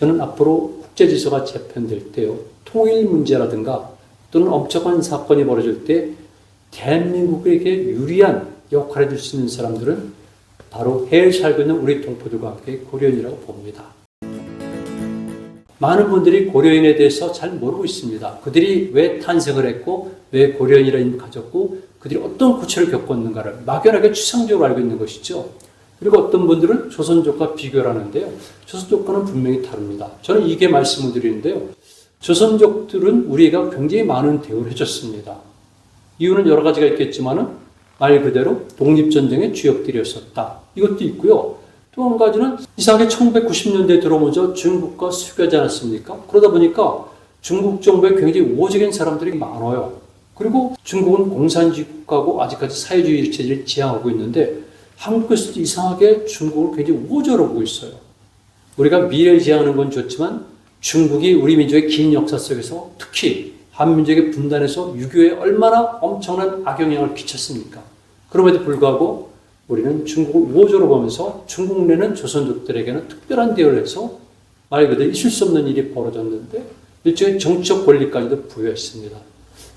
저는 앞으로 국제질서가 재편될 때요, 통일 문제라든가 또는 엄청난 사건이 벌어질 때 대한민국에게 유리한 역할을 해줄 수 있는 사람들은 바로 해외에 살고 있는 우리 동포들과 함께 고려인이라고 봅니다. 많은 분들이 고려인에 대해서 잘 모르고 있습니다. 그들이 왜 탄생을 했고 왜 고려인이라는 이름을 가졌고 그들이 어떤 고초를 겪었는가를 막연하게 추상적으로 알고 있는 것이죠. 그리고 어떤 분들은 조선족과 비교를 하는데요, 조선족과는 분명히 다릅니다. 저는 이게 말씀을 드리는데요, 조선족들은 우리가 굉장히 많은 대우를 해줬습니다. 이유는 여러 가지가 있겠지만은 말 그대로 독립전쟁의 주역들이었었다, 이것도 있고요. 또 한 가지는 이상하게 1990년대에 들어오면서 중국과 수교하지 않았습니까? 그러다 보니까 중국 정부에 굉장히 우호적인 사람들이 많아요. 그리고 중국은 공산주의 국가고 아직까지 사회주의 체제를 지향하고 있는데 한국에서도 이상하게 중국을 굉장히 우호적으로 보고 있어요. 우리가 미래를 지향하는 건 좋지만 중국이 우리 민족의 긴 역사 속에서 특히 한민족의 분단에서 유교에 얼마나 엄청난 악영향을 끼쳤습니까? 그럼에도 불구하고 우리는 중국을 우호적으로 보면서 중국 내는 조선족들에게는 특별한 대우를 해서 말 그대로 있을 수 없는 일이 벌어졌는데 일종의 정치적 권리까지도 부여했습니다.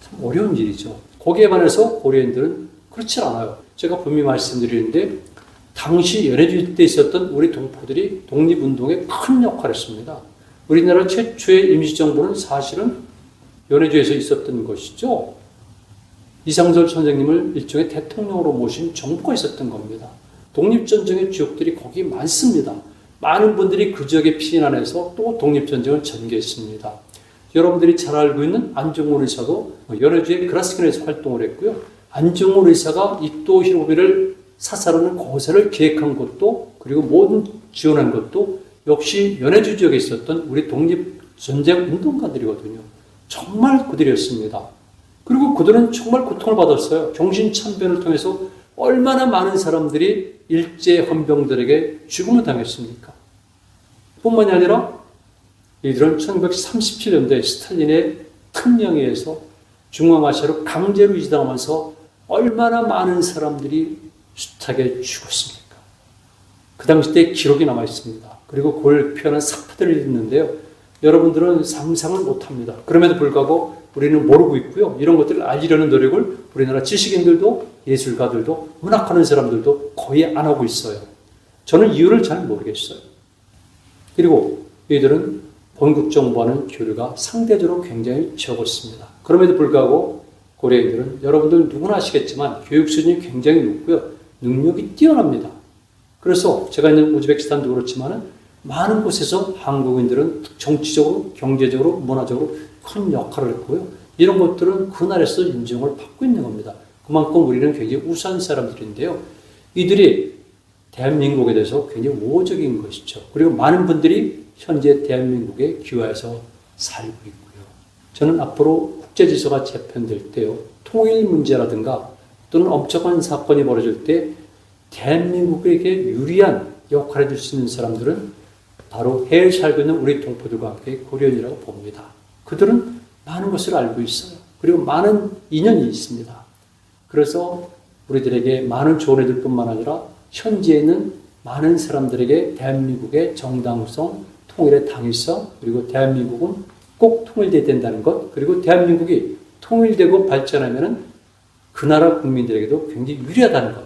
참 어려운 일이죠. 거기에 반해서 고려인들은 그렇지 않아요. 제가 분명히 말씀드리는데 당시 연해주의 때 있었던 우리 동포들이 독립운동에 큰 역할을 했습니다. 우리나라 최초의 임시정부는 사실은 연해주에서 있었던 것이죠. 이상철 선생님을 일종의 대통령으로 모신 정부가 있었던 겁니다. 독립전쟁의 주역들이 거기 많습니다. 많은 분들이 그 지역에 피난해서 또 독립전쟁을 전개했습니다. 여러분들이 잘 알고 있는 안중근 의사도 연해주의 그라스킨에서 활동을 했고요. 안중근 의사가 이토 히로부미를 사살하는 거세를 기획한 것도 그리고 모든 지원한 것도 역시 연해주 지역에 있었던 우리 독립전쟁 운동가들이거든요. 정말 그들이었습니다. 그리고 그들은 정말 고통을 받았어요. 정신참변을 통해서 얼마나 많은 사람들이 일제 헌병들에게 죽음을 당했습니까? 뿐만이 아니라 이들은 1937년도에 스탈린의 특령에 의해서 중앙아시아로 강제로 이주당하면서 얼마나 많은 사람들이 숱하게 죽었습니까? 그 당시 때 기록이 남아 있습니다. 그리고 그걸 표현한 사파들을 읽는데요, 여러분들은 상상을 못합니다. 그럼에도 불구하고 우리는 모르고 있고요. 이런 것들을 알리려는 노력을 우리나라 지식인들도 예술가들도 문학하는 사람들도 거의 안 하고 있어요. 저는 이유를 잘 모르겠어요. 그리고 이들은 본국 정부와는 교류가 상대적으로 굉장히 적었습니다. 그럼에도 불구하고 고려인들은 여러분들 누구나 아시겠지만 교육 수준이 굉장히 높고요. 능력이 뛰어납니다. 그래서 제가 있는 우즈베키스탄도 그렇지만 많은 곳에서 한국인들은 정치적으로, 경제적으로, 문화적으로 큰 역할을 했고요. 이런 것들은 그 나라에서 인정을 받고 있는 겁니다. 그만큼 우리는 굉장히 우수한 사람들인데요. 이들이 대한민국에 대해서 굉장히 우호적인 것이죠. 그리고 많은 분들이 현재 대한민국에 귀화해서 살고 있고요. 저는 앞으로 국제질서가 재편될 때요, 통일 문제라든가 또는 엄청난 사건이 벌어질 때 대한민국에게 유리한 역할을 해줄 수 있는 사람들은 바로 해외에 살고 있는 우리 동포들과 함께 고려인이라고 봅니다. 그들은 많은 것을 알고 있어요. 그리고 많은 인연이 있습니다. 그래서 우리들에게 많은 조언을 줄 뿐만 아니라 현지에 있는 많은 사람들에게 대한민국의 정당성, 통일의 당위성, 그리고 대한민국은 꼭 통일돼야 된다는 것, 그리고 대한민국이 통일되고 발전하면 그 나라 국민들에게도 굉장히 유리하다는 것,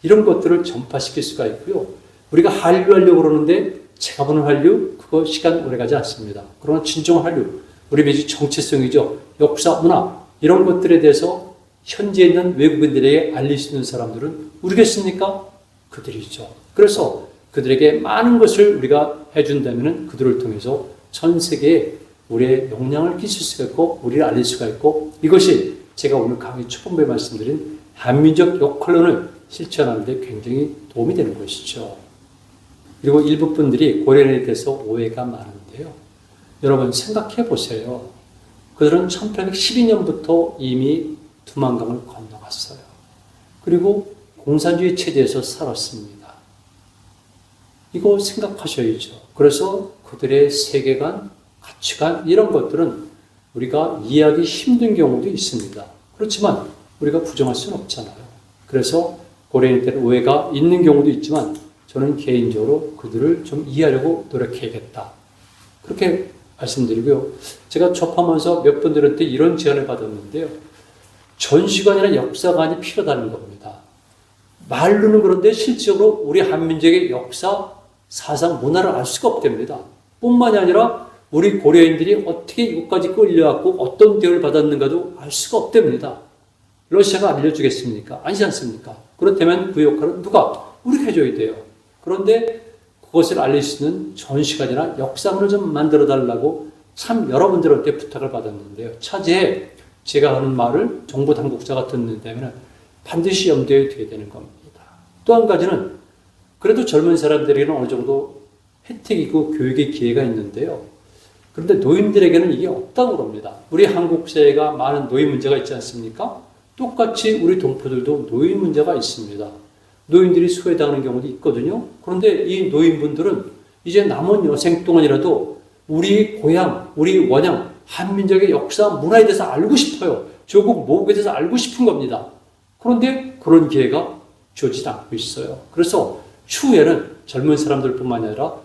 이런 것들을 전파시킬 수가 있고요. 우리가 한류하려고 그러는데 제가 보는 한류, 그거 시간 오래가지 않습니다. 그러나 진정 한류, 우리 민족 정체성이죠. 역사, 문화, 이런 것들에 대해서 현지에 있는 외국인들에게 알릴 수 있는 사람들은 우리겠습니까? 그들이죠. 그래서 그들에게 많은 것을 우리가 해준다면 그들을 통해서 전 세계에 우리의 영향을 끼칠 수가 있고 우리를 알릴 수가 있고, 이것이 제가 오늘 강의 초반부에 말씀드린 한민족 역할론을 실천하는 데 굉장히 도움이 되는 것이죠. 그리고 일부 분들이 고려인에 대해서 오해가 많은데요. 여러분 생각해 보세요. 그들은 1812년부터 이미 두만강을 건너갔어요. 그리고 공산주의 체제에서 살았습니다. 이거 생각하셔야죠. 그래서 그들의 세계관, 가치관, 이런 것들은 우리가 이해하기 힘든 경우도 있습니다. 그렇지만 우리가 부정할 수는 없잖아요. 그래서 고려인에 대한 오해가 있는 경우도 있지만 저는 개인적으로 그들을 좀 이해하려고 노력해야겠다. 그렇게 말씀드리고요. 제가 접하면서 몇 분들한테 이런 제안을 받았는데요. 전시관이나 역사관이 필요하다는 겁니다. 말로는 그런데 실질적으로 우리 한민족의 역사, 사상, 문화를 알 수가 없답니다. 뿐만이 아니라 우리 고려인들이 어떻게 이곳까지 끌려왔고 어떤 대우를 받았는가도 알 수가 없답니다. 러시아가 알려주겠습니까? 아니지 않습니까? 그렇다면 그 역할은 누가? 우리가 해줘야 돼요. 그런데 그것을 알릴 수 있는 전시관이나 역사관을 좀 만들어 달라고 참 여러분들한테 부탁을 받았는데요. 차제에 제가 하는 말을 정부 당국자가 듣는다면 반드시 염두에 두게 되는 겁니다. 또 한 가지는 그래도 젊은 사람들에게는 어느 정도 혜택이고 교육의 기회가 있는데요. 그런데 노인들에게는 이게 없다고 합니다. 우리 한국 사회가 많은 노인 문제가 있지 않습니까? 똑같이 우리 동포들도 노인 문제가 있습니다. 노인들이 소외당하는 경우도 있거든요. 그런데 이 노인분들은 이제 남은 여생 동안이라도 우리 고향, 우리 원양, 한민족의 역사, 문화에 대해서 알고 싶어요. 조국 모국에 대해서 알고 싶은 겁니다. 그런데 그런 기회가 주어지지 않고 있어요. 그래서 추후에는 젊은 사람들뿐만 아니라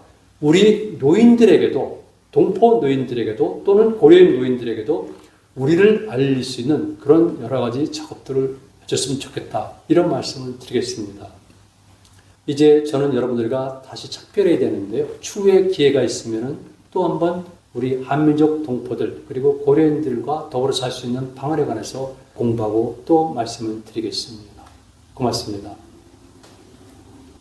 우리 노인들에게도, 동포 노인들에게도 또는 고려인 노인들에게도 우리를 알릴 수 있는 그런 여러 가지 작업들을 해줬으면 좋겠다. 이런 말씀을 드리겠습니다. 이제 저는 여러분들과 다시 작별해야 되는데요. 추후에 기회가 있으면 또 한번 우리 한민족 동포들 그리고 고려인들과 더불어 살 수 있는 방안에 관해서 공부하고 또 말씀을 드리겠습니다. 고맙습니다.